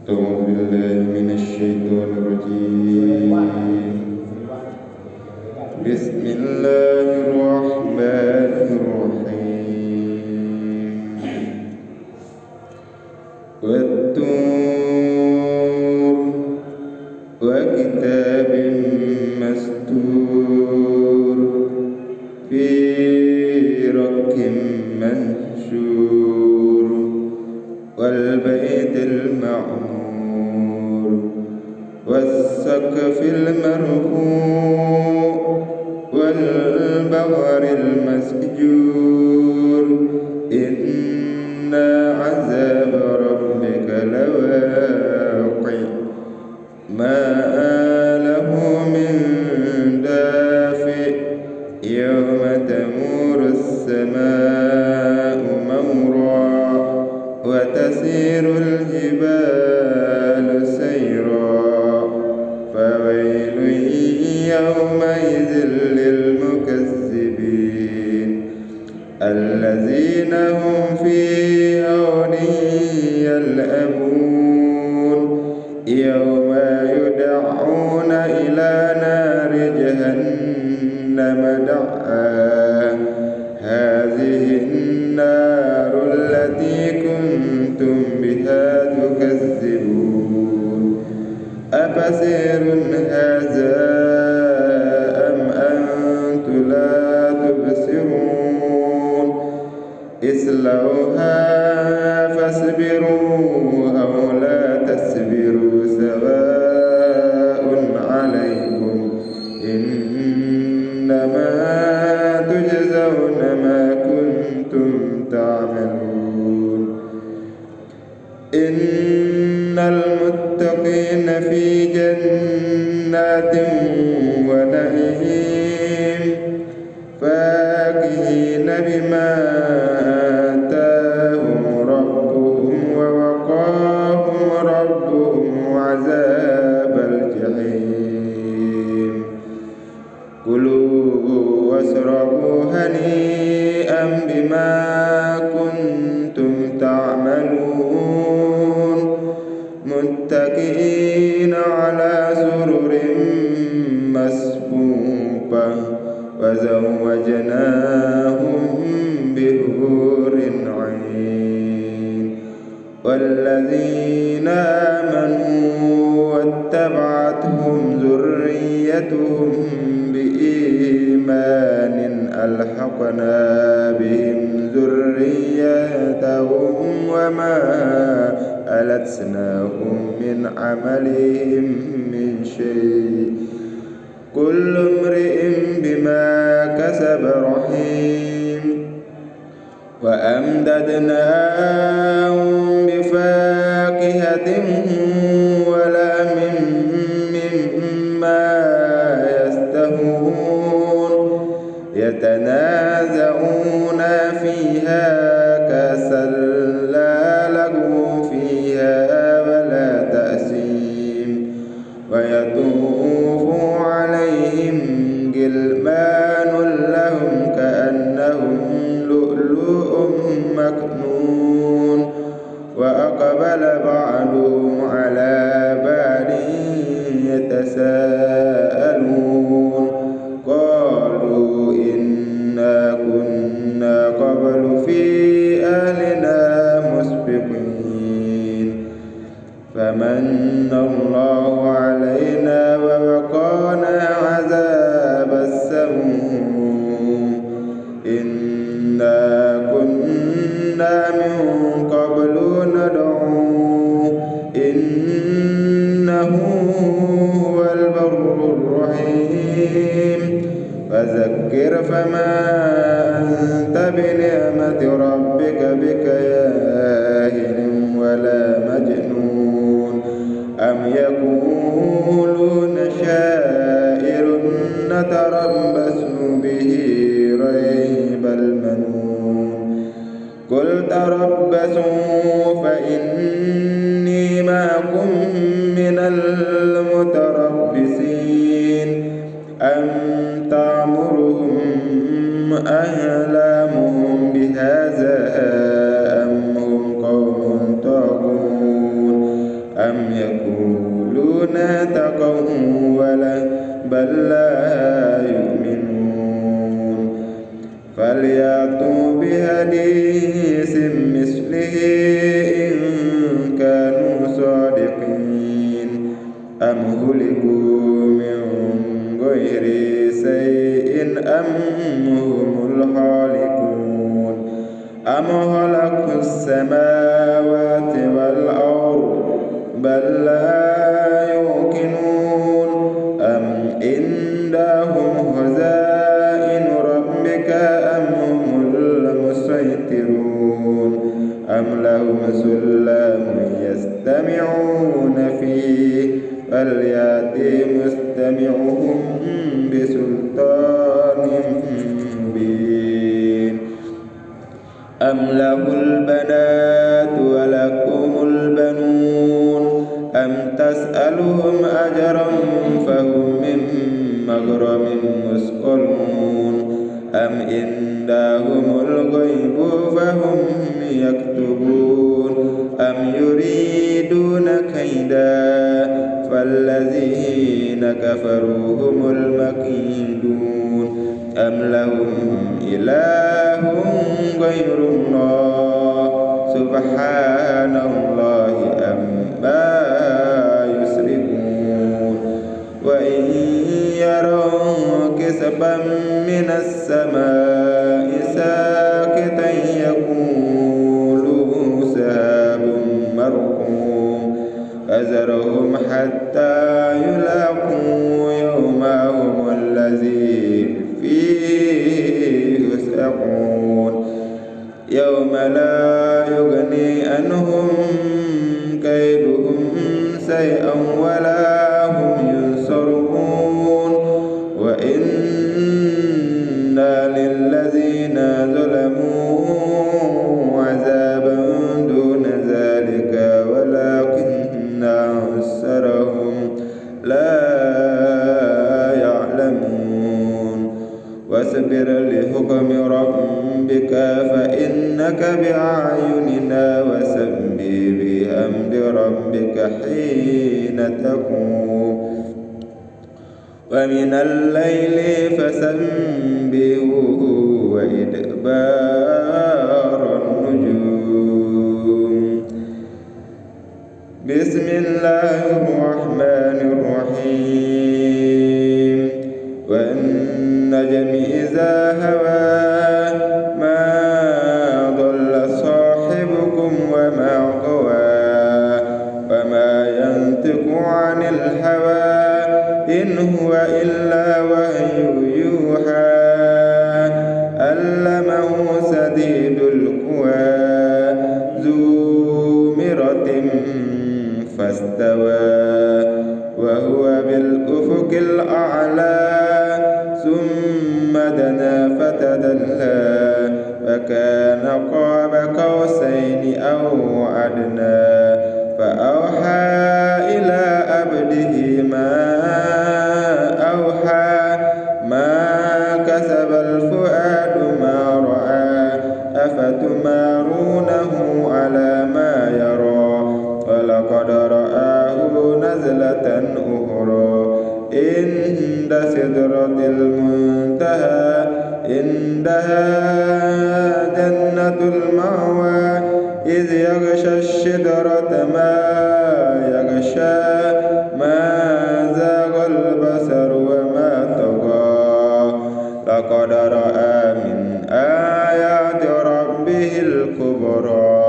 أعوذ بالله من الشيطان الرجيم. بسم الله الرحمن الرحيم. والطور وكتاب مسطور في رق منشور والبيت المعمور والسقف المرفوع والبحر المسجور إن عذاب ربك لواقع ما له من دافع يوم تمور السماء مورا وتسير الجبال سيرا فويل يومئذ للمكذبين الذين هم في غول يلعبون يوم يدعون إلى نار جهنم دعا هذه النار التي كنتم بها تكذبون أفسحر هذا أم أنتم لا تبصرون اصلوها فاصبروا أو لا تصبروا سواء عليكم إنما تجزون ما كنتم تعملون إن المتقين في جنات ونعيم فاكهين بما آتاهم ربهم ووقاهم ربهم عذاب الجحيم كلوا واشربوا هنيئا بما كنتم تعملون متكئين على سرر مصفوفة وزوجناهم بحور عين والذين آمنوا واتبعتهم ذريتهم بإيمان ألحقنا بهم ذريتهم وما ألتناهم من عملهم من شيء كل امرئ بما كسب رهين وأمددناهم بفاكهة ولحم مما يشتهون يتنازعون فيها كأسا لا لغو فيها ولا تأثيم ويطوف عليهم غلمان لهم كأنهم لؤلؤ مكنون وأقبل بعضهم على بعض يتساءلون قالوا إنا كنا قبل في أهلنا مسبقين فمن الله علينا ووقانا عذاب السموم إنا كنا من قبل ندعوه إنه هو البر الرحيم فذكر فما أنت بنعمة ربك بكاهن ولا مجنون أم يقولون شاعر نتربص به ريب المنون قل تربصوا فإني معكم من المتربصين أم تعمرهم أحلامهم بهذا أم هم قوم طاغون أم مهلكوا من غير شيء أم هم الخالقون أم خلقوا السماوات والأرض بل لا يوقنون أم عندهم خزائن ربك أم هم المسيطرون أم لهم سلم يستمعون فيه فليأتي مستمعهم بسلطان مبين أم له البنات ولكم البنون أم تسألهم أجرا فهم من مغرم مثقلون أم عندهم الغيب فهم يكتبون أم يريدون كيدا فالذين كفروا هم المكيدون أم لهم إله غير الله سبحان الله عما يشركون وإن يروا كسفا من السماء ساقطا يقولوا سحاب مركوم فذرهم حتى يلاقوا يومهم الذي فيه يسعقون يوم لا يغني عنهم كيدهم شيئا ولا هم ينصرون وإن للذين ظلموا عذابا دون ذلك ولكن أكثرهم لا يعلمون واصبر لحكم ربك فإنك بأعيننا وسبح بحمد ربك حين تقوم ومن الليل فسبحه وإدبار النجوم بسم الله الرحمن الرحيم والنجم إذا هوى ما ضل صاحبكم وما غوى وما ينطق عن الهوى إن هو إلا وحي يوحى علمه شديد القوى ذو مرة فاستوى وهو بالأفق الأعلى ثم دنا فتدلى فكان قاب قوسين أو أدنى فأوحى إلى عبده ما أوحى ما كسب الفؤاد ما رأى أفتمارونه على ما يرى ولقد رآه نزلة أخرى عند سدرة المنتهى عندها جنة المأوى إذ يغشى الشجرة ما يغشى ما زاغ البصر وما طغى لقد رأى من آيات ربه الكبرى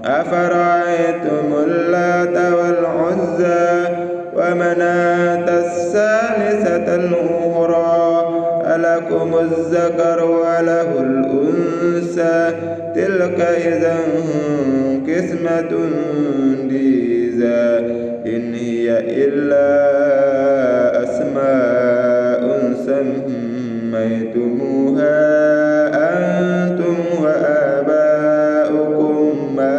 أفرأيتم اللات والعزى ومناة الثالثة الأخرى ألكم الذكر وله الأنثى تلك إذا قسمة ضيزى إن هي إلا أسماء سميتموها أنتم وآباؤكم ما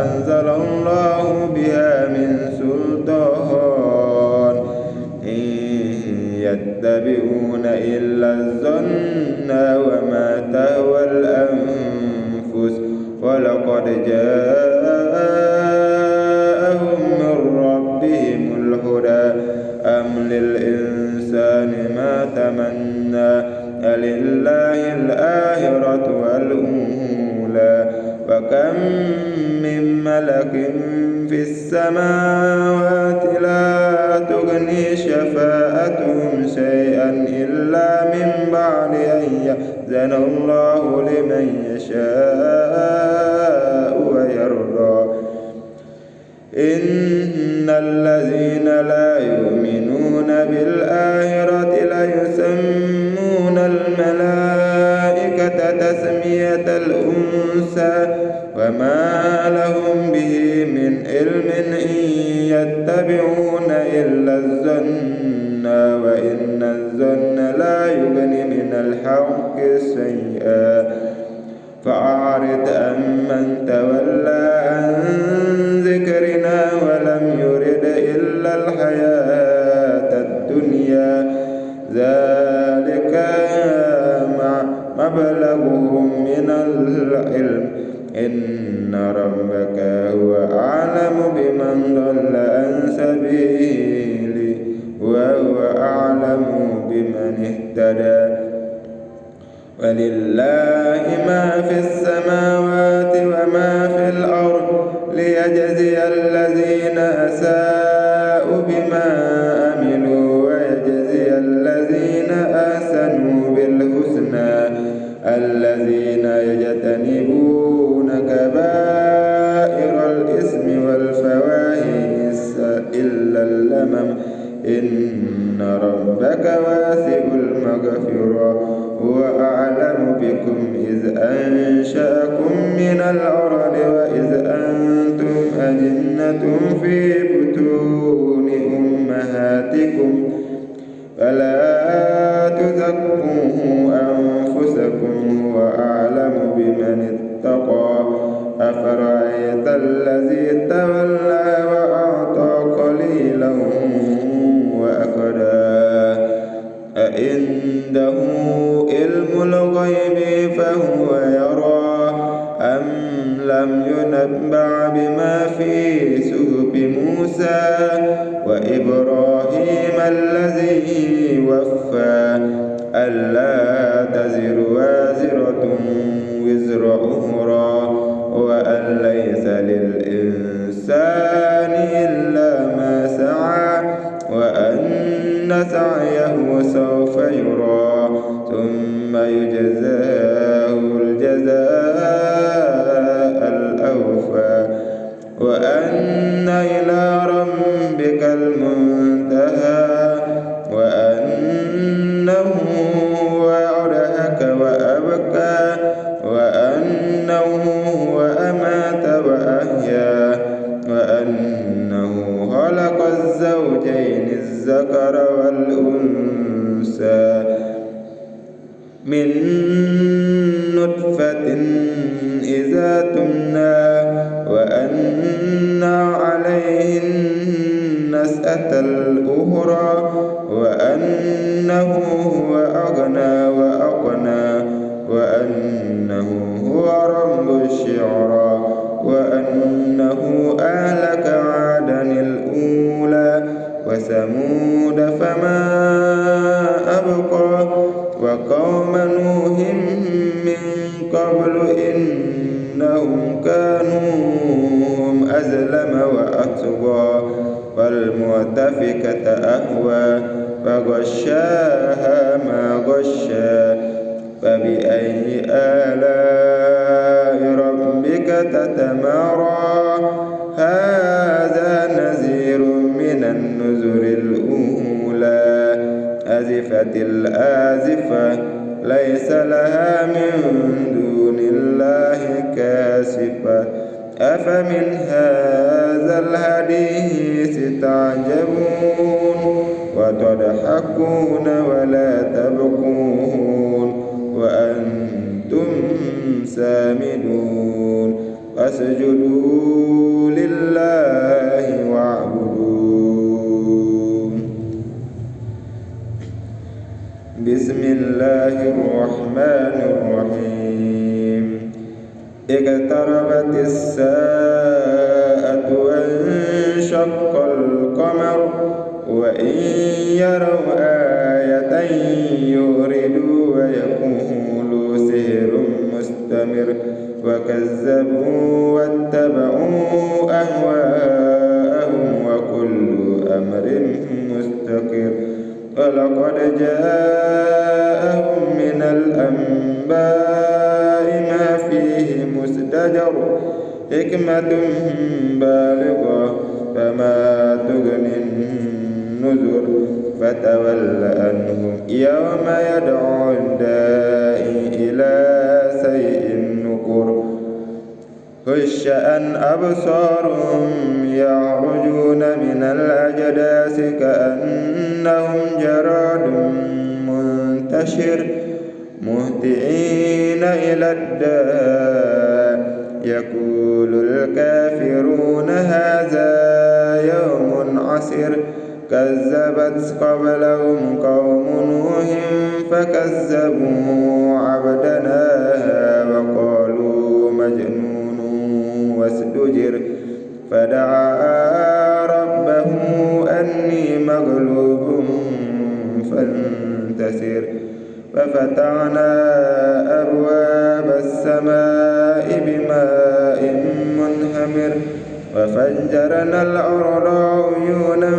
أنزل الله بها من سلطان إن يتبعون إلا الظن وما تهوى الأنفس ولقد جاءهم من ربهم الهدى أم للإنسان ما تمنى لله الآخرة والأولى وكم من ملك في السماوات لا تغني شفاعتهم شيئا إلا من بعد أن يأذن الله لمن يشاء ويرضى إن الذين لا يؤمنون بالآخرة ليسمون الملائكة تسمية الأنثى وما لهم به من علم إن يتبعون إلا الظن وإن الظن لا يغني من الحق شيئا فأعرض عمن تولى عن ذكرنا ولم يرد إلا الحياة الدنيا ذلك مبلغهم من العلم إن ربك هو أعلم بمن ضل عن سبيله وهو أعلم بمن اهتدى ولله ما في السماوات وما في الأرض ليجزي الذين أساءوا بما عملوا ويجزي الذين أحسنوا بالحسنى الذين يجتنبون كبائر الإثم والفواحش إلا اللمم إن ربك واسع المغفرة هو أعلم بكم إذ أنشأكم من الأرض وإذ أنتم أجنة في بطون أمهاتكم فلا تزكوا أنفسكم هو أعلم بمن اتقى أفرأيت الذي تولى وأعطى قليلا وأكدى أعنده علم الغيب فهو يرى أم لم ينبأ بما في صحف موسى وإبراهيم الذي وفى ألا تزر وازرة وزر أخرى وأن ليس للإنسان إلا ما سعى وأن سعيه سوف يرى ثم يجزاه الجزاء الأوفى وأن إلى ربك المنتهى وأنه هو أضحك وأبكى وأنه هو أمات وأحيا وأنه خلق الزوجين الذكر والأنثى من نطفة إذا تمنى وأن عليه النشأة الأخرى وأنه هو أغنى وأقنى وأنه هو رب الشعرى وأنه أهلك عادا الأولى وثمود فما أبقى وقوم نوح من قبل إنهم كانوا هم أظلم وأطغى والمؤتفكة أهوى فغشاها ما غشى فبأي آلاء ربك تتمارى هذا نذير من النذر الأولى أزفت الآزفة ليس لها من دون الله كاشفة أفمن هذا الحديث تعجبون وتضحكون ولا تبكون وأنتم سامدون فاسجدوا لله واعبدوا. بسم الله الرحمن الرحيم اقتربت الساعة وانشق القمر وإن يروا آية يوردوا ويقولوا سحر مستمر وكذبوا واتبعوا أهواءهم وكل أمر مستقر ولقد جاءهم من الأنباء ما فيه مزدجر حكمة بالغة فما تغني النذر فتول عنهم يوم يدعو الداعي إلى شيء نكر خش عن أبصارهم يخرجون من الأجداث كأنهم جراد منتشر مهطعين إلى الداع يقول الكافرون هذا يوم عسر كذبت قبلهم قوم نوح فكذبوا عبدنا وقالوا مجنون وازدجر فدعا ربه أني مغلوب فانتصر ففتحنا أبواب السماء بماء منهمر وفجرنا الأرض عيونا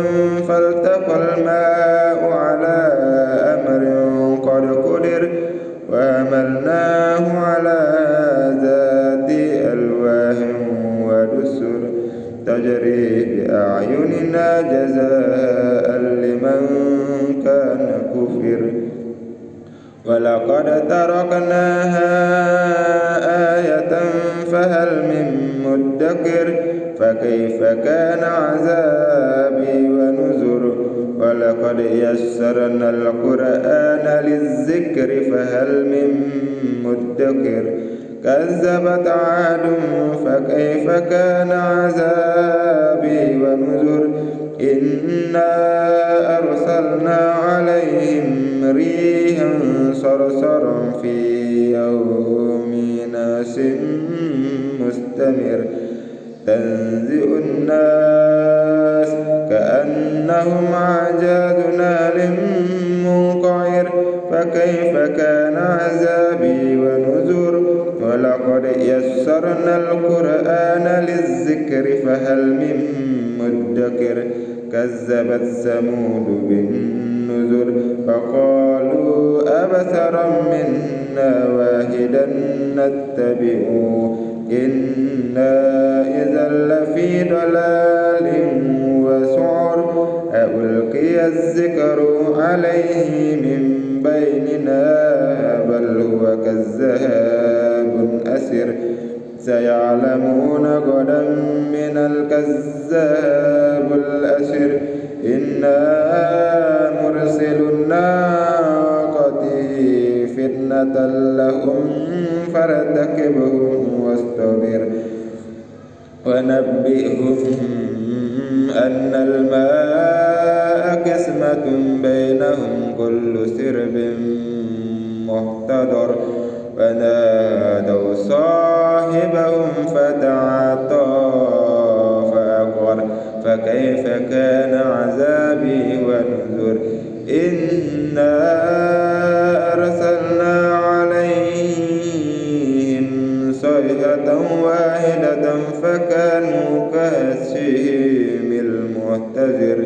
فالتقى الماء على أمر قد قدر وحملناه على ذات ألواح ودسر تجري بأعيننا جزاء لمن كان كفر ولقد تركناها آية فهل من مدكر فكيف كان عذابي ونذر ولقد يسرنا القرآن للذكر فهل من مدكر كذبت عاد فكيف كان عذابي ونذر إنا أرسلنا عليهم ريحا صرصرا في يوم ناس مستمر تنزع الناس كأنهم أعجاز نخل منقعر فكيف كان عذابي ونذر ولقد يسرنا القرآن للذكر فهل من مدكر كذبت ثمود بالنذر فقالوا أبصرا منا واحدا نتبعه إنا إذا لفي ضلال وسعر ألقي الذكر عليه من بيننا بل هو كذاب أسر سيعلمون غدا من الكذاب الأشر إنا مرسل الناقة فتنة لهم فارتقبهم واصطبر ونبئهم أن الماء قسمة بينهم كل سرب محتضر ونادوا صاحبهم فتعاطى فعقر فكيف كان عذابي ونذر إنا أرسلنا عليهم صيحة واحدة فكانوا كهشيم المهتدر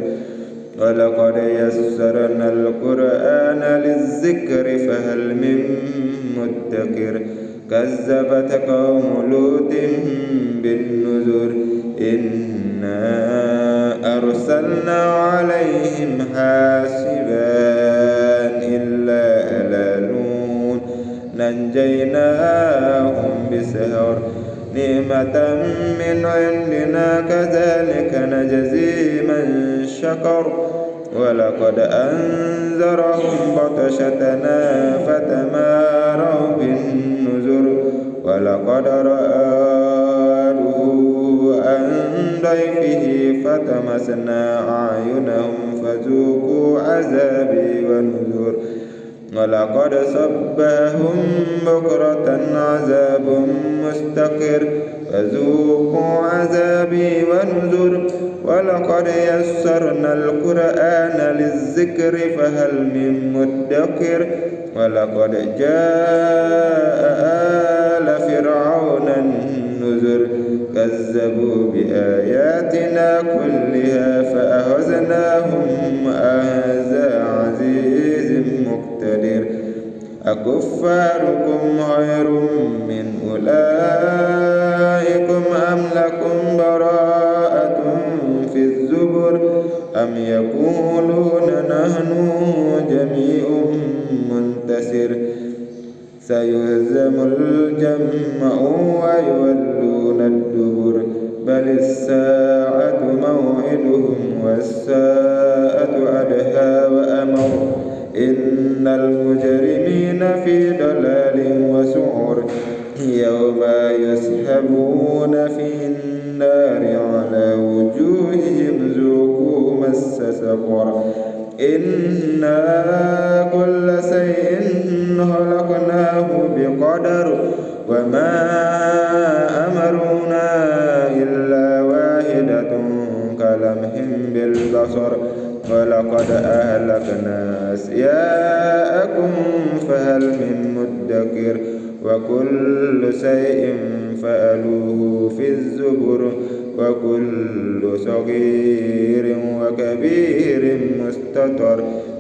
ولقد يسرنا القرآن للذكر فهل من مدكر كذبت قوم لوط بالنذر إنا أرسلنا عليهم حاسبا إلا آل لوط نجيناهم بسحر نعمة من عندنا كذلك نجزي من شكر ولقد أنذرهم بطشتنا فتماروا بالنذر ولقد رآه عن ضيفه فتمسنا أعينهم فذوقوا عذابي ونذر ولقد صبهم بكرة عذاب مستقر فذوقوا عذابي ونذر ولقد يسرنا القرآن للذكر فهل من مدكر ولقد جاء آل فرعون أكفاركم خير من أولئكم أم لكم براءة في الزبر أم يقولون نحن جميع منتصر سيهزم الجمع ويولون الدبر بل الساعة موعدهم والساعة أدهى وأمر إن المجرمين في ضلال وسعر يوم يسحبون في النار على وجوههم ذوقوا مس سقر إنا كل شيء خلقناه بقدر وما أمرنا إلا واحدة كلمح بالبصر ولقد أهلكنا أشياءكم فهل من مدكر وكل شيء فعلوه في الزبر وكل صغير وكبير مستطر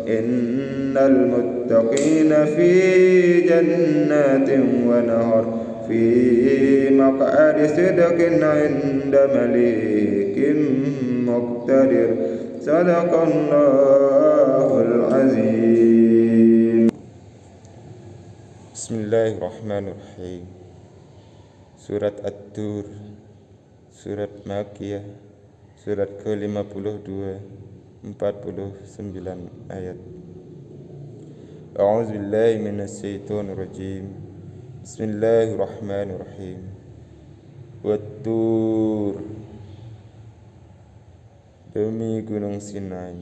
إن المتقين في جنات ونهر في مقعد صدق عند مليك مقتدر صدق الله العظيم. Bismillahirrahmanirrahim. Surat At-Tur, surat Makkiyah, surat ke-52, 49 ayat. A'udzubillahi minasyaitonirrajim. Bismillahirrahmanirrahim. Wat-Tur, demi gunung Sinai,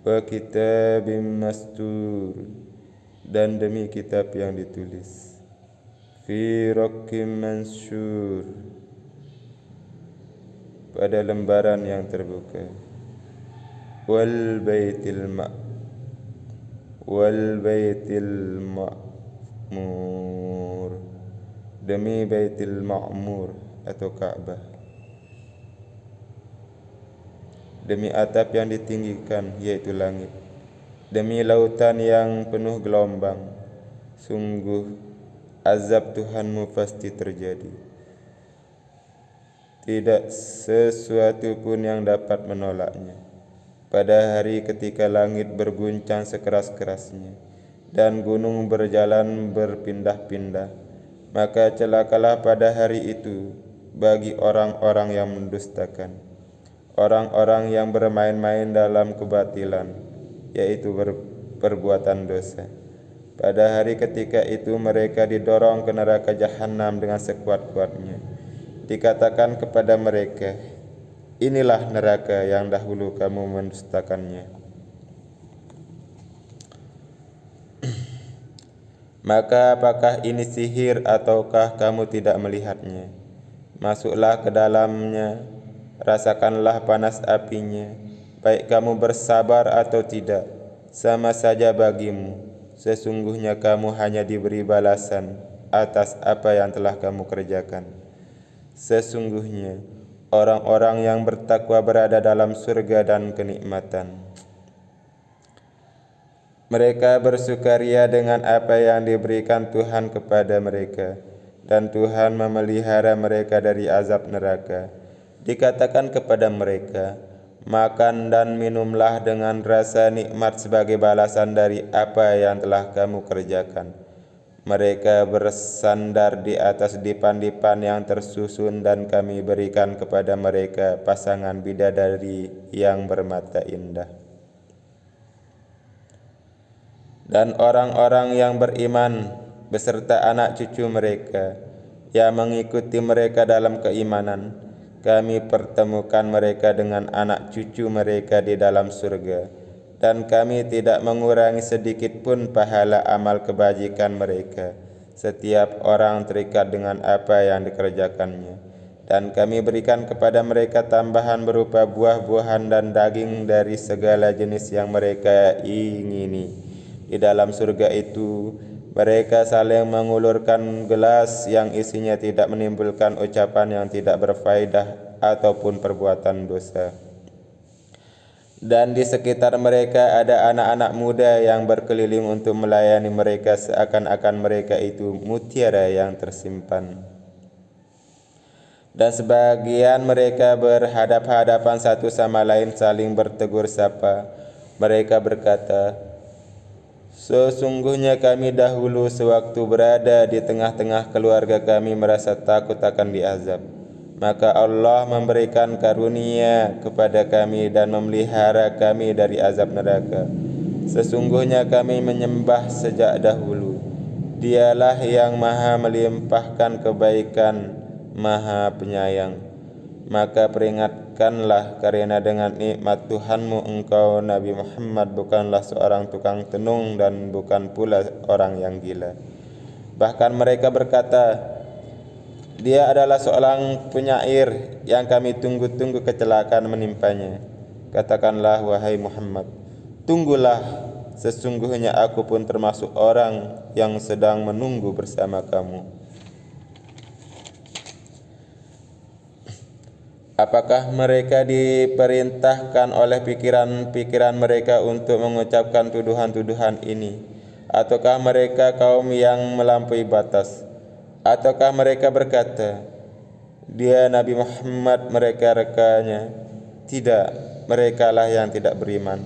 wa kitabim mastur, dan demi kitab yang ditulis, fi raqqim mansyur, pada lembaran yang terbuka, wal baitil ma'mur, demi baitil ma'mur atau Ka'bah, demi atap yang ditinggikan yaitu langit, demi lautan yang penuh gelombang, sungguh azab Tuhanmu pasti terjadi. Tidak sesuatu pun yang dapat menolaknya. Pada hari ketika langit berguncang sekeras-kerasnya dan gunung berjalan berpindah-pindah, maka celakalah pada hari itu bagi orang-orang yang mendustakan, orang-orang yang bermain-main dalam kebatilan, yaitu perbuatan dosa. Pada hari ketika itu mereka didorong ke neraka jahanam dengan sekuat-kuatnya. Dikatakan kepada mereka, inilah neraka yang dahulu kamu mendustakannya. Maka apakah ini sihir ataukah kamu tidak melihatnya? Masuklah ke dalamnya, rasakanlah panas apinya. Baik kamu bersabar atau tidak, sama saja bagimu. Sesungguhnya kamu hanya diberi balasan atas apa yang telah kamu kerjakan. Sesungguhnya orang-orang yang bertakwa berada dalam surga dan kenikmatan. Mereka bersukaria dengan apa yang diberikan Tuhan kepada mereka, dan Tuhan memelihara mereka dari azab neraka. Dikatakan kepada mereka, makan dan minumlah dengan rasa nikmat sebagai balasan dari apa yang telah kamu kerjakan. Mereka bersandar di atas dipan-dipan yang tersusun, dan kami berikan kepada mereka pasangan bidadari yang bermata indah. Dan orang-orang yang beriman beserta anak cucu mereka yang mengikuti mereka dalam keimanan, kami pertemukan mereka dengan anak cucu mereka di dalam surga, dan kami tidak mengurangi sedikit pun pahala amal kebajikan mereka. Setiap orang terikat dengan apa yang dikerjakannya, dan kami berikan kepada mereka tambahan berupa buah-buahan dan daging dari segala jenis yang mereka ingini. Di dalam surga itu mereka saling mengulurkan gelas yang isinya tidak menimbulkan ucapan yang tidak berfaedah ataupun perbuatan dosa. Dan di sekitar mereka ada anak-anak muda yang berkeliling untuk melayani mereka seakan-akan mereka itu mutiara yang tersimpan. Dan sebagian mereka berhadap-hadapan satu sama lain saling bertegur sapa. Mereka berkata, "Sesungguhnya kami dahulu sewaktu berada di tengah-tengah keluarga kami merasa takut akan diazab. Maka Allah memberikan karunia kepada kami dan memelihara kami dari azab neraka. Sesungguhnya kami menyembah sejak dahulu. Dialah yang maha melimpahkan kebaikan, maha penyayang. Maka peringatkanlah karena dengan nikmat Tuhanmu engkau Nabi Muhammad bukanlah seorang tukang tenung dan bukan pula orang yang gila." Bahkan mereka berkata, "Dia adalah seorang penyair yang kami tunggu-tunggu kecelakaan menimpanya." Katakanlah, wahai Muhammad, tunggulah, sesungguhnya aku pun termasuk orang yang sedang menunggu bersama kamu. Apakah mereka diperintahkan oleh pikiran-pikiran mereka untuk mengucapkan tuduhan-tuduhan ini? Ataukah mereka kaum yang melampaui batas? Ataukah mereka berkata, "Dia Nabi Muhammad, mereka rekanya"? Tidak, merekalah yang tidak beriman.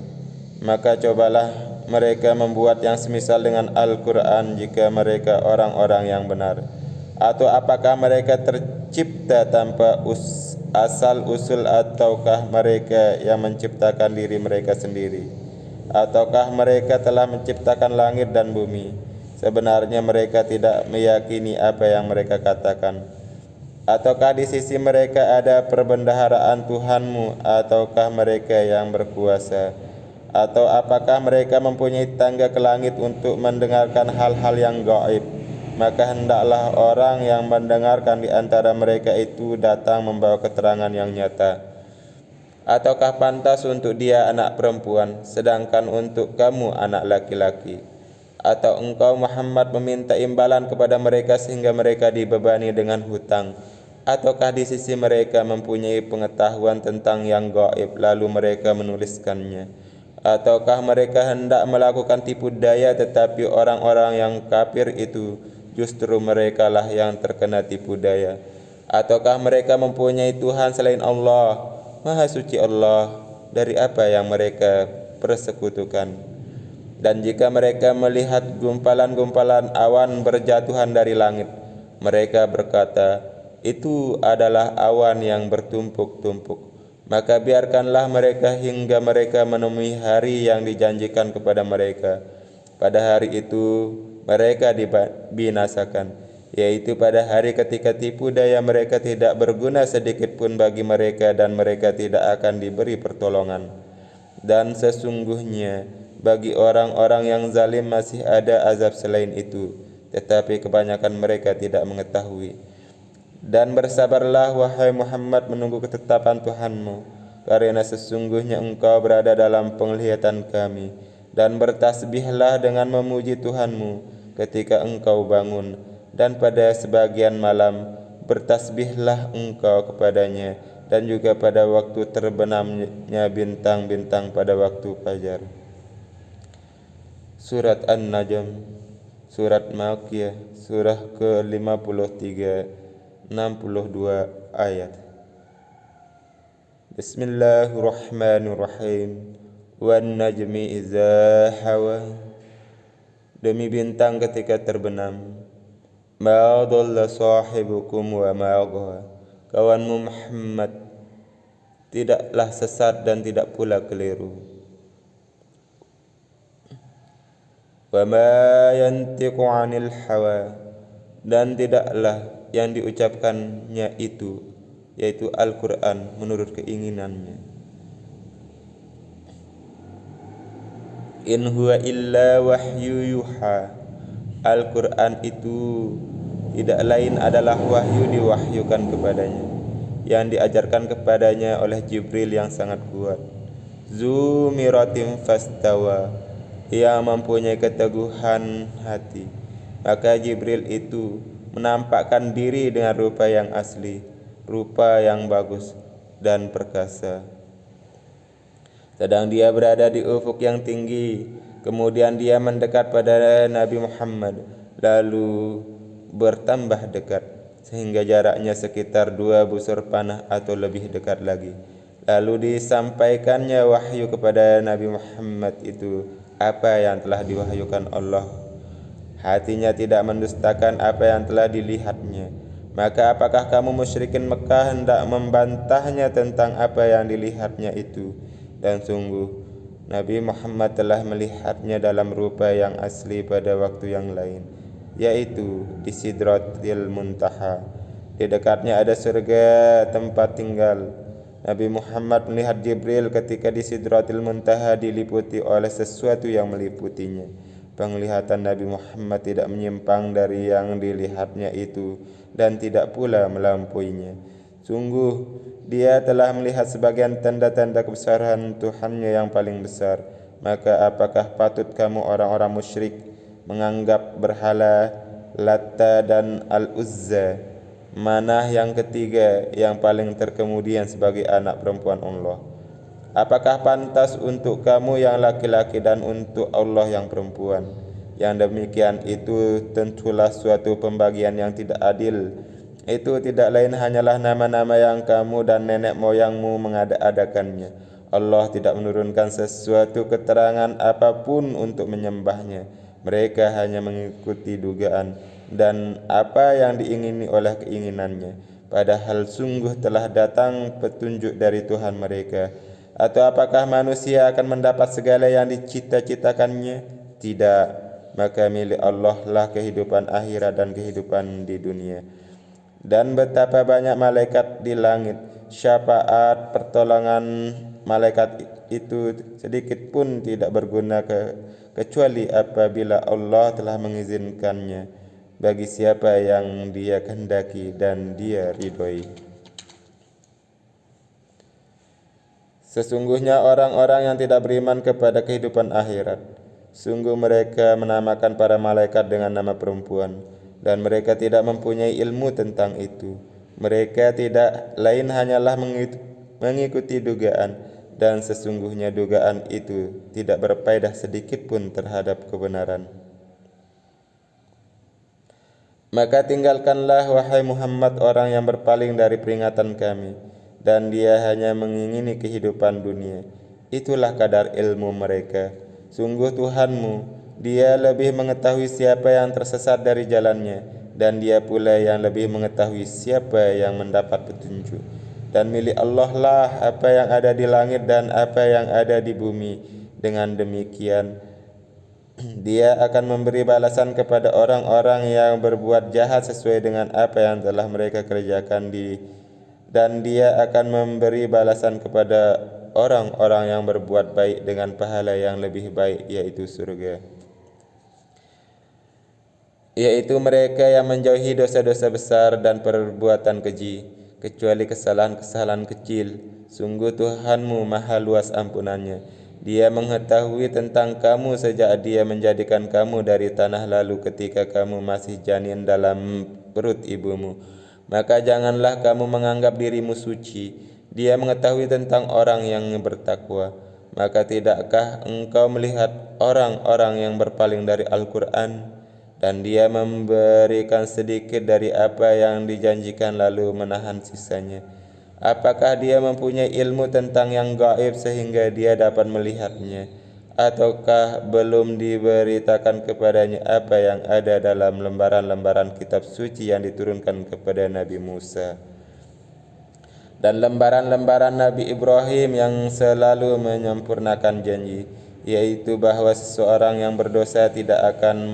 Maka cobalah mereka membuat yang semisal dengan Al-Quran jika mereka orang-orang yang benar. Atau apakah mereka tercipta tanpa asal-usul, ataukah mereka yang menciptakan diri mereka sendiri? Ataukah mereka telah menciptakan langit dan bumi? Sebenarnya mereka tidak meyakini apa yang mereka katakan. Ataukah di sisi mereka ada perbendaharaan Tuhanmu, ataukah mereka yang berkuasa? Atau apakah mereka mempunyai tangga ke langit untuk mendengarkan hal-hal yang gaib? Maka hendaklah orang yang mendengarkan di antara mereka itu datang membawa keterangan yang nyata. Ataukah pantas untuk dia anak perempuan, sedangkan untuk kamu anak laki-laki? Atau engkau Muhammad meminta imbalan kepada mereka sehingga mereka dibebani dengan hutang? Ataukah di sisi mereka mempunyai pengetahuan tentang yang gaib lalu mereka menuliskannya? Ataukah mereka hendak melakukan tipu daya tetapi orang-orang yang kafir itu justru merekalah yang terkena tipu daya? Ataukah mereka mempunyai Tuhan selain Allah? Maha suci Allah dari apa yang mereka persekutukan. Dan jika mereka melihat gumpalan-gumpalan awan berjatuhan dari langit, mereka berkata, "Itu adalah awan yang bertumpuk-tumpuk." Maka biarkanlah mereka hingga mereka menemui hari yang dijanjikan kepada mereka. Pada hari itu mereka dibinasakan, yaitu pada hari ketika tipu daya mereka tidak berguna sedikit pun bagi mereka dan mereka tidak akan diberi pertolongan. Dan sesungguhnya bagi orang-orang yang zalim masih ada azab selain itu, tetapi kebanyakan mereka tidak mengetahui. Dan bersabarlah wahai Muhammad menunggu ketetapan Tuhanmu, karena sesungguhnya engkau berada dalam penglihatan kami. Dan bertasbihlah dengan memuji Tuhanmu ketika engkau bangun, dan pada sebagian malam bertasbihlah engkau kepadanya, dan juga pada waktu terbenamnya bintang-bintang pada waktu fajar. Surat An-Najm, Surat Makkiyah, surah ke-53, 62 ayat. Bismillahirrahmanirrahim. Wan najmi iza hawa, demi bintang ketika terbenam. Ma dhalla sahibukum wa ma ghawa, kawanmu Muhammad tidaklah sesat dan tidak pula keliru. Wa ma yantiqu 'anil hawa, dan tidaklah yang diucapkannya itu, yaitu Al-Quran, menurut keinginannya. In huwa illa wahyu yuha, Al-Quran itu tidak lain adalah wahyu diwahyukan kepadanya, yang diajarkan kepadanya oleh Jibril yang sangat kuat. Zu miratim fastawa, yang mempunyai keteguhan hati. Maka Jibril itu menampakkan diri dengan rupa yang asli, rupa yang bagus dan perkasa. sedang dia berada di ufuk yang tinggi. Kemudian dia mendekat pada Nabi Muhammad, lalu bertambah dekat sehingga jaraknya sekitar 2 busur panah atau lebih dekat lagi. Lalu disampaikannya wahyu kepada Nabi Muhammad itu apa yang telah diwahyukan Allah. Hatinya tidak mendustakan apa yang telah dilihatnya. Maka apakah kamu musyrikin Mekah hendak membantahnya tentang apa yang dilihatnya itu? Dan sungguh Nabi Muhammad telah melihatnya dalam rupa yang asli pada waktu yang lain, yaitu di Sidratil Muntaha. Di dekatnya ada surga tempat tinggal. Nabi Muhammad melihat Jibril ketika di Sidratil Muntaha diliputi oleh sesuatu yang meliputinya. Penglihatan Nabi Muhammad tidak menyimpang dari yang dilihatnya itu dan tidak pula melampauinya. Sungguh dia telah melihat sebagian tanda-tanda kebesaran Tuhannya yang paling besar. Maka apakah patut kamu orang-orang musyrik menganggap berhala Latta dan Al-Uzza, Manah yang ketiga yang paling terkemudian sebagai anak perempuan Allah? Apakah pantas untuk kamu yang laki-laki dan untuk Allah yang perempuan? Yang demikian itu tentulah suatu pembagian yang tidak adil. Itu tidak lain hanyalah nama-nama yang kamu dan nenek moyangmu mengada-adakannya. Allah tidak menurunkan sesuatu keterangan apapun untuk menyembahnya. Mereka hanya mengikuti dugaan dan apa yang diingini oleh keinginannya. Padahal sungguh telah datang petunjuk dari Tuhan mereka. Atau apakah manusia akan mendapat segala yang dicita-citakannya? Tidak. Maka milik Allah lah kehidupan akhirat dan kehidupan di dunia. Dan betapa banyak malaikat di langit, syafaat pertolongan malaikat itu sedikit pun tidak berguna kecuali apabila Allah telah mengizinkannya bagi siapa yang Dia kehendaki dan Dia ridhoi. Sesungguhnya orang-orang yang tidak beriman kepada kehidupan akhirat, sungguh mereka menamakan para malaikat dengan nama perempuan, dan mereka tidak mempunyai ilmu tentang itu. Mereka tidak lain hanyalah mengikuti dugaan, dan sesungguhnya dugaan itu tidak berfaedah sedikit pun terhadap kebenaran. Maka tinggalkanlah wahai Muhammad orang yang berpaling dari peringatan kami, dan dia hanya mengingini kehidupan dunia. Itulah kadar ilmu mereka. Sungguh Tuhanmu, Dia lebih mengetahui siapa yang tersesat dari jalannya, dan Dia pula yang lebih mengetahui siapa yang mendapat petunjuk. Dan milik Allah lah apa yang ada di langit dan apa yang ada di bumi. Dengan demikian Dia akan memberi balasan kepada orang-orang yang berbuat jahat sesuai dengan apa yang telah mereka kerjakan dan Dia akan memberi balasan kepada orang-orang yang berbuat baik dengan pahala yang lebih baik, yaitu surga. Yaitu mereka yang menjauhi dosa-dosa besar dan perbuatan keji, kecuali kesalahan-kesalahan kecil. Sungguh Tuhanmu maha luas ampunannya. Dia mengetahui tentang kamu sejak Dia menjadikan kamu dari tanah lalu ketika kamu masih janin dalam perut ibumu. Maka janganlah kamu menganggap dirimu suci. Dia mengetahui tentang orang yang bertakwa. Maka tidakkah engkau melihat orang-orang yang berpaling dari Al-Quran, dan Dia memberikan sedikit dari apa yang dijanjikan lalu menahan sisanya? Apakah dia mempunyai ilmu tentang yang gaib sehingga dia dapat melihatnya? Ataukah belum diberitakan kepadanya apa yang ada dalam lembaran-lembaran kitab suci yang diturunkan kepada Nabi Musa dan lembaran-lembaran Nabi Ibrahim yang selalu menyempurnakan janji, yaitu bahwa seseorang yang berdosa tidak akan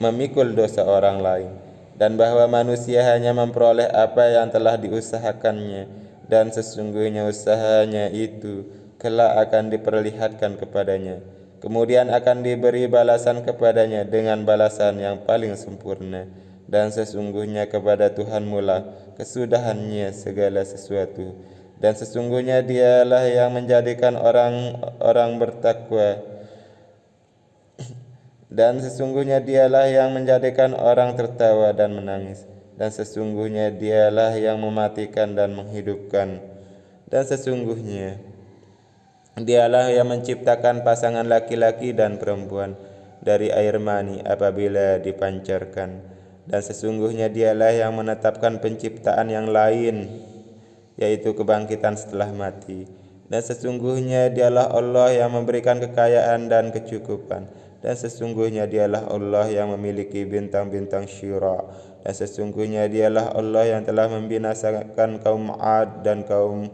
memikul dosa orang lain, dan bahwa manusia hanya memperoleh apa yang telah diusahakannya, dan sesungguhnya usahanya itu kelak akan diperlihatkan kepadanya, kemudian akan diberi balasan kepadanya dengan balasan yang paling sempurna. Dan sesungguhnya kepada Tuhanmu lah kesudahannya segala sesuatu, dan sesungguhnya Dialah yang menjadikan orang-orang bertakwa, dan sesungguhnya Dialah yang menjadikan orang tertawa dan menangis, dan sesungguhnya Dialah yang mematikan dan menghidupkan, dan sesungguhnya Dialah yang menciptakan pasangan laki-laki dan perempuan dari air mani apabila dipancarkan, dan sesungguhnya dialah yang menetapkan penciptaan yang lain, yaitu kebangkitan setelah mati. Dan sesungguhnya dialah Allah yang memberikan kekayaan dan kecukupan. Dan sesungguhnya dialah Allah yang memiliki bintang-bintang syura. Dan sesungguhnya dialah Allah yang telah membinasakan kaum 'Ad dan kaum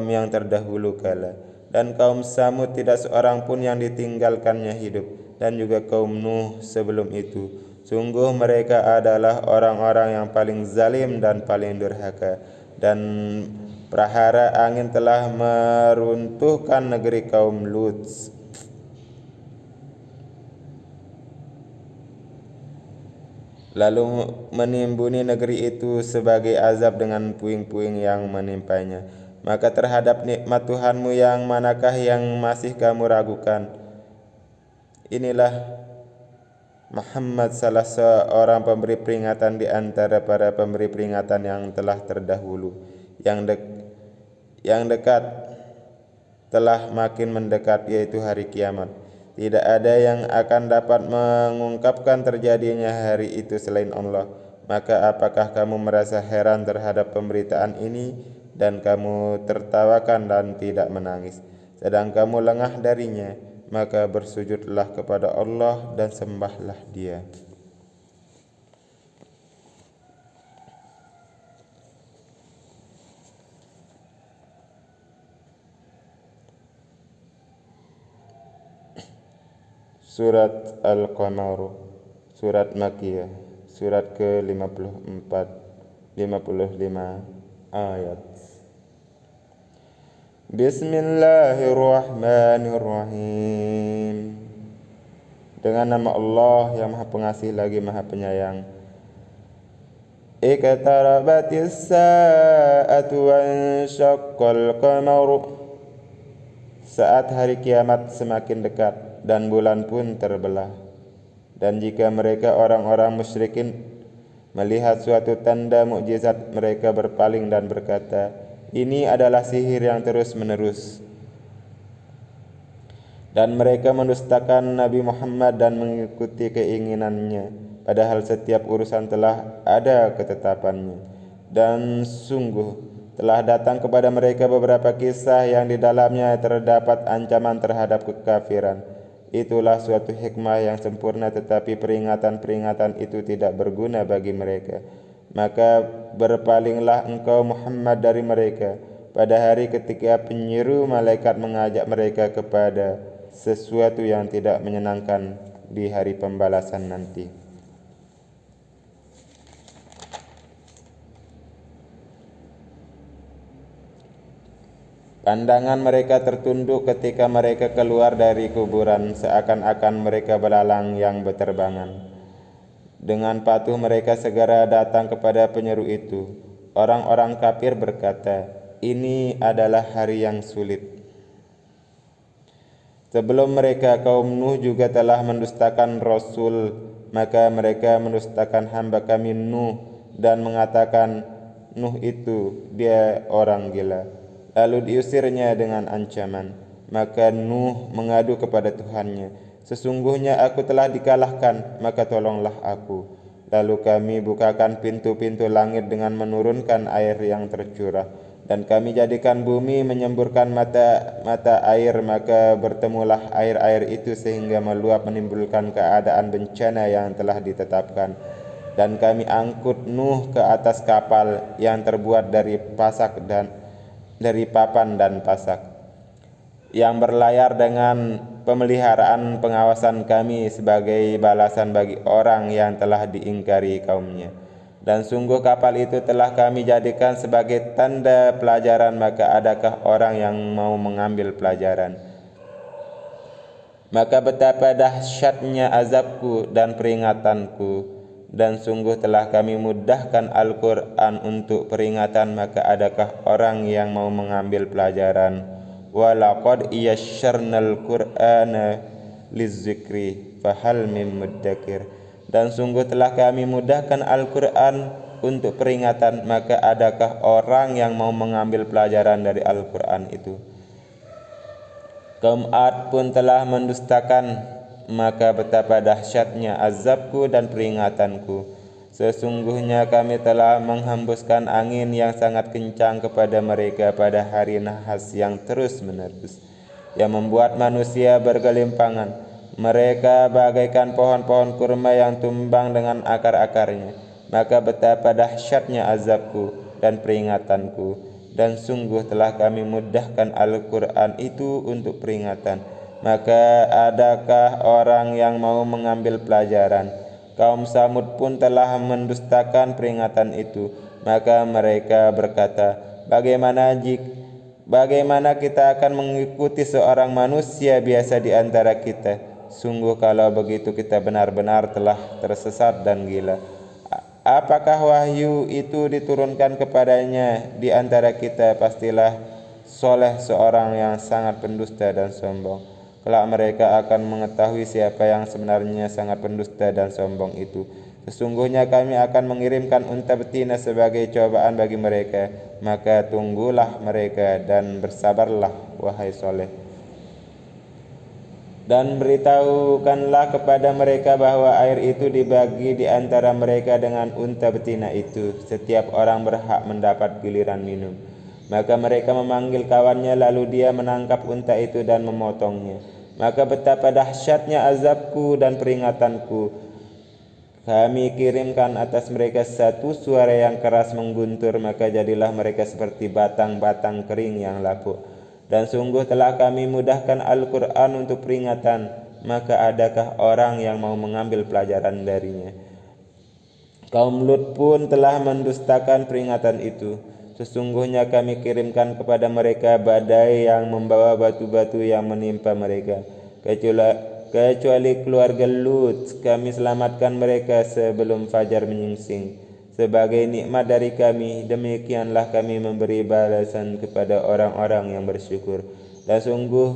yang terdahulu kala. Dan kaum Samud tidak seorang pun yang ditinggalkannya hidup, dan juga kaum Nuh sebelum itu. Sungguh mereka adalah orang-orang yang paling zalim dan paling durhaka. Dan prahara angin telah meruntuhkan negeri kaum Lut, lalu menimbuni negeri itu sebagai azab dengan puing-puing yang menimpanya. Maka terhadap nikmat Tuhanmu yang manakah yang masih kamu ragukan? Inilah Muhammad, salah seorang pemberi peringatan di antara para pemberi peringatan yang telah terdahulu, yang dekat telah makin mendekat, yaitu hari kiamat. Tidak ada yang akan dapat mengungkapkan terjadinya hari itu selain Allah. Maka apakah kamu merasa heran terhadap pemberitaan ini, dan kamu tertawakan dan tidak menangis, sedang kamu lengah darinya? Maka bersujudlah kepada Allah dan sembahlah Dia. Surat Al-Qamar, surat Makkiyah, surat ke-54, 55 ayat. Bismillahirrahmanirrahim. Dengan nama Allah yang Maha Pengasih lagi Maha Penyayang. Iqtarabatis sa'atu wansyaqqal qamaru. Saat hari kiamat semakin dekat dan bulan pun terbelah. Dan jika mereka orang-orang musyrikin melihat suatu tanda mukjizat, mereka berpaling dan berkata, ini adalah sihir yang terus-menerus. Dan mereka mendustakan Nabi Muhammad dan mengikuti keinginannya, padahal setiap urusan telah ada ketetapannya. Dan sungguh telah datang kepada mereka beberapa kisah yang di dalamnya terdapat ancaman terhadap kekafiran. Itulah suatu hikmah yang sempurna, tetapi peringatan-peringatan itu tidak berguna bagi mereka. Maka berpalinglah engkau Muhammad dari mereka pada hari ketika penyeru malaikat mengajak mereka kepada sesuatu yang tidak menyenangkan di hari pembalasan nanti. Pandangan mereka tertunduk ketika mereka keluar dari kuburan, seakan-akan mereka belalang yang berterbangan. Dengan patuh mereka segera datang kepada penyeru itu. Orang-orang kafir berkata, ini adalah hari yang sulit. Sebelum mereka, kaum Nuh juga telah mendustakan Rasul, maka mereka mendustakan hamba kami Nuh dan mengatakan Nuh itu dia orang gila. Lalu diusirnya dengan ancaman. Maka Nuh mengadu kepada Tuhannya, sesungguhnya aku telah dikalahkan, maka tolonglah aku. Lalu kami bukakan pintu-pintu langit dengan menurunkan air yang tercurah, dan kami jadikan bumi menyemburkan mata air, maka bertemulah air-air itu sehingga meluap menimbulkan keadaan bencana yang telah ditetapkan. Dan kami angkut Nuh ke atas kapal yang terbuat dari papan dan pasak, yang berlayar dengan pemeliharaan pengawasan kami sebagai balasan bagi orang yang telah diingkari kaumnya. Dan sungguh kapal itu telah kami jadikan sebagai tanda pelajaran, maka adakah orang yang mau mengambil pelajaran? Maka betapa dahsyatnya azabku dan peringatanku. Dan sungguh telah kami mudahkan Al-Quran untuk peringatan, maka adakah orang yang mau mengambil pelajaran? Walaqad yasyarnal Qur'ana lizzikri fahal mim muddakir. Dan sungguh telah kami mudahkan Al-Quran untuk peringatan, maka adakah orang yang mau mengambil pelajaran dari Al-Quran itu? Kaum Ad pun telah mendustakan, maka betapa dahsyatnya azabku dan peringatanku. Sesungguhnya kami telah menghembuskan angin yang sangat kencang kepada mereka pada hari nahas yang terus-menerus, yang membuat manusia bergelimpangan. Mereka bagaikan pohon-pohon kurma yang tumbang dengan akar-akarnya. Maka betapa dahsyatnya azabku dan peringatanku. Dan sungguh telah kami mudahkan Al-Quran itu untuk peringatan. Maka adakah orang yang mau mengambil pelajaran? Kaum Samud pun telah mendustakan peringatan itu. Maka mereka berkata, bagaimana kita akan mengikuti seorang manusia biasa di antara kita? Sungguh kalau begitu kita benar-benar telah tersesat dan gila. Apakah wahyu itu diturunkan kepadanya di antara kita? Pastilah soleh seorang yang sangat pendusta dan sombong. Kelak mereka akan mengetahui siapa yang sebenarnya sangat pendusta dan sombong itu. Sesungguhnya kami akan mengirimkan unta betina sebagai cobaan bagi mereka. Maka tunggulah mereka dan bersabarlah, wahai soleh. Dan beritahukanlah kepada mereka bahwa air itu dibagi di antara mereka dengan unta betina itu. Setiap orang berhak mendapat giliran minum. Maka mereka memanggil kawannya, lalu dia menangkap unta itu dan memotongnya. Maka betapa dahsyatnya azabku dan peringatanku. Kami kirimkan atas mereka satu suara yang keras mengguntur, maka jadilah mereka seperti batang-batang kering yang lapuk. Dan sungguh telah kami mudahkan Al-Quran untuk peringatan, maka adakah orang yang mau mengambil pelajaran darinya? Kaum Lut pun telah mendustakan peringatan itu. Sesungguhnya kami kirimkan kepada mereka badai yang membawa batu-batu yang menimpa mereka. Kecuali keluarga Lut, kami selamatkan mereka sebelum fajar menyingsing. Sebagai nikmat dari kami, demikianlah kami memberi balasan kepada orang-orang yang bersyukur. Dan sungguh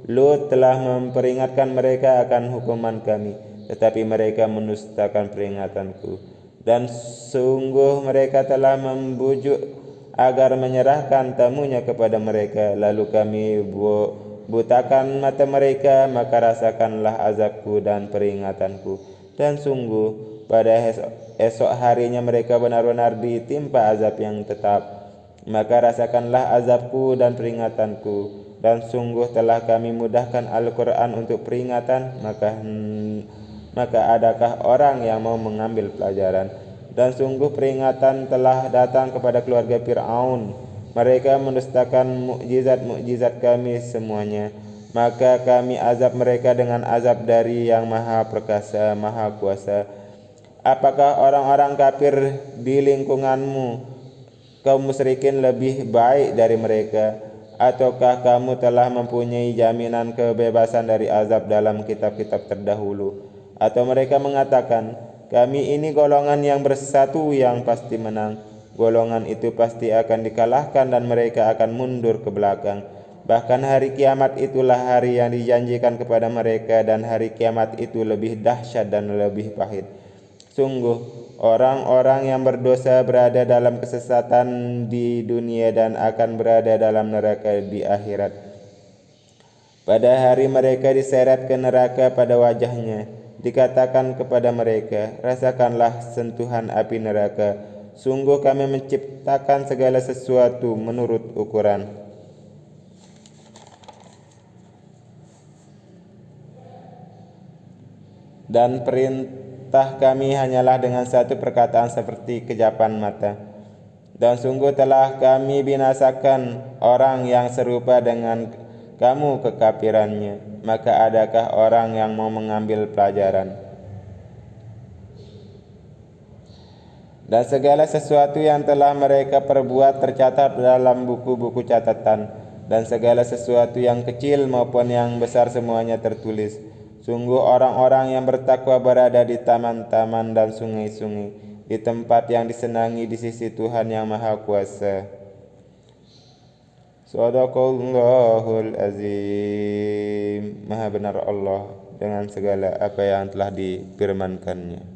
Lut telah memperingatkan mereka akan hukuman kami, tetapi mereka mendustakan peringatanku. Dan sungguh mereka telah membujuk agar menyerahkan tamunya kepada mereka, lalu kami butakan mata mereka, maka rasakanlah azabku dan peringatanku. Dan sungguh pada esok harinya mereka benar-benar ditimpa azab yang tetap. Maka rasakanlah azabku dan peringatanku. Dan sungguh telah kami mudahkan Al-Quran untuk peringatan, maka adakah orang yang mau mengambil pelajaran? Dan sungguh peringatan telah datang kepada keluarga Fir'aun. Mereka mendustakan mukjizat-mukjizat kami semuanya. Maka kami azab mereka dengan azab dari yang maha perkasa, maha kuasa. Apakah orang-orang kafir di lingkunganmu, kaum musyrikin, lebih baik dari mereka? Ataukah kamu telah mempunyai jaminan kebebasan dari azab dalam kitab-kitab terdahulu? Atau mereka mengatakan, kami ini golongan yang bersatu yang pasti menang. Golongan itu pasti akan dikalahkan dan mereka akan mundur ke belakang. Bahkan hari kiamat itulah hari yang dijanjikan kepada mereka, dan hari kiamat itu lebih dahsyat dan lebih pahit. Sungguh orang-orang yang berdosa berada dalam kesesatan di dunia dan akan berada dalam neraka di akhirat. Pada hari mereka diseret ke neraka pada wajahnya, dikatakan kepada mereka, rasakanlah sentuhan api neraka. Sungguh kami menciptakan segala sesuatu menurut ukuran. Dan perintah kami hanyalah dengan satu perkataan seperti kejapan mata. Dan sungguh telah kami binasakan orang yang serupa dengan kamu kekafirannya. Maka adakah orang yang mau mengambil pelajaran? Dan segala sesuatu yang telah mereka perbuat tercatat dalam buku-buku catatan, dan segala sesuatu yang kecil maupun yang besar semuanya tertulis. Sungguh orang-orang yang bertakwa berada di taman-taman dan sungai-sungai, di tempat yang disenangi di sisi Tuhan yang Maha Kuasa. Shadaqallahul azim. Maha benar Allah dengan segala apa yang telah difirmankannya.